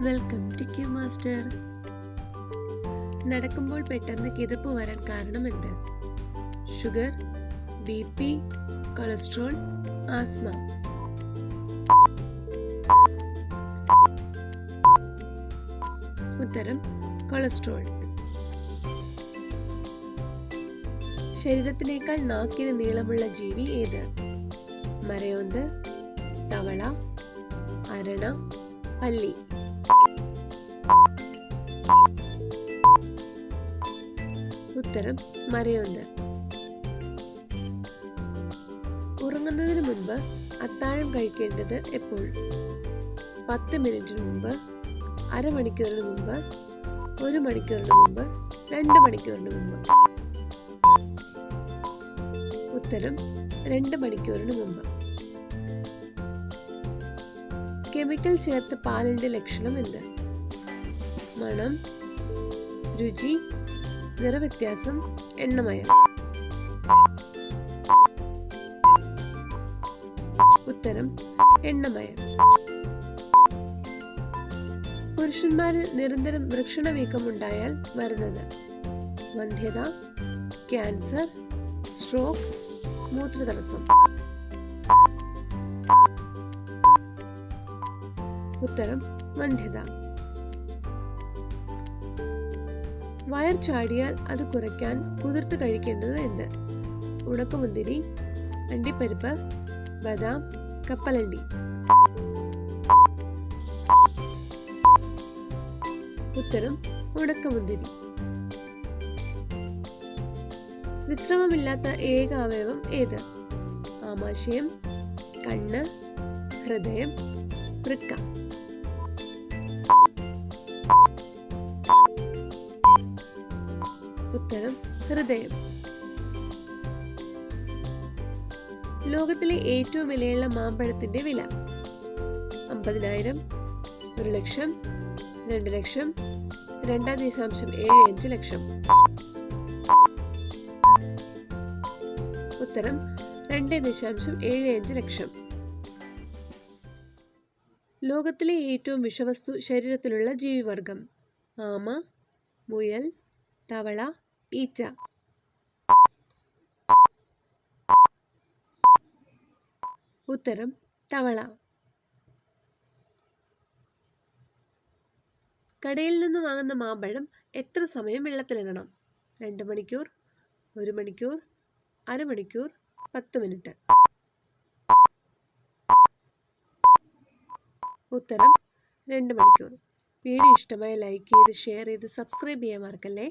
Welcome to Q master. നടക്കുമ്പോൾ പെട്ടെന്ന് കിതപ്പ് വരാൻ കാരണം എന്ത്? Sugar, BP, cholesterol, asthma. ഉത്തരം കൊളസ്ട്രോൾ. ശരീരത്തിനേക്കാൾ നാക്കിന് നീളമുള്ള ജീവി ഏത്? മരയോന്ത്, തവള, അരണ, പല്ലി. ഉത്തരം മരയോന്ത്. ഉറങ്ങുന്നതിന് മുൻപ് അത്താഴം കഴിക്കേണ്ടത് എപ്പോൾ? 10 മിനിറ്റിന് മുമ്പ്, അരമണിക്കൂറിന് മുമ്പ്, 1 മണിക്കൂറിന് മുമ്പ്, 2 മണിക്കൂറിന് മുമ്പ്. ഉത്തരം 2 മണിക്കൂറിന് മുമ്പ്. കെമിക്കൽ ചേർത്ത പാലിന്റെ ലക്ഷണം എന്ത്? മണം, രുചി, നിറവ്യത്യാസം, എണ്ണമയം. ഉത്തരം എണ്ണമയം. പുരുഷന്മാരിൽ നിരന്തരം വൃഷണവീക്കം ഉണ്ടായാൽ വരുന്നത്? വന്ധ്യത, ക്യാൻസർ, സ്ട്രോക്ക്, മൂത്രതടസ്സം. ഉത്തരം വന്ധ്യത. വയർ ചാടിയാൽ അത് കുറയ്ക്കാൻ കുതിർത്ത് കഴിക്കേണ്ടത് എന്ത്? ഉണക്കമുന്തിരി, അണ്ടിപ്പരിപ്പ്, ബദാം, കപ്പലണ്ടി. ഉത്തരം ഉണക്കമുന്തിരി. വിശ്രമമില്ലാത്ത ഏക അവയവം ഏത്? ആമാശയം, കണ്ണ്, ഹൃദയം, വൃക്ക. ഉത്തരം ഹൃദയം. ലോകത്തിലെ ഏറ്റവും വിലയുള്ള മാമ്പഴത്തിന്റെ വില? 50,000, 1,00,000, 2,00,000, 2.75 ലക്ഷം. ഉത്തരം 2.75 ലക്ഷം. ലോകത്തിലെ ഏറ്റവും വിഷവസ്തു ശരീരത്തിലുള്ള ജീവിവർഗം? ആമ, മുയൽ, തവള, ഈച്ച. ഉത്തരം തവള. കടയിൽ നിന്ന് വാങ്ങുന്ന മാമ്പഴം എത്ര സമയം വെള്ളത്തിലിടണം? 2 മണിക്കൂർ, 1 മണിക്കൂർ, അരമണിക്കൂർ, 10 മിനിറ്റ്. ഉത്തരം 2 മണിക്കൂർ. വീഡിയോ ഇഷ്ടമായി ലൈക്ക് ചെയ്ത് ഷെയർ ചെയ്ത് സബ്സ്ക്രൈബ് ചെയ്യാൻ മറക്കല്ലേ.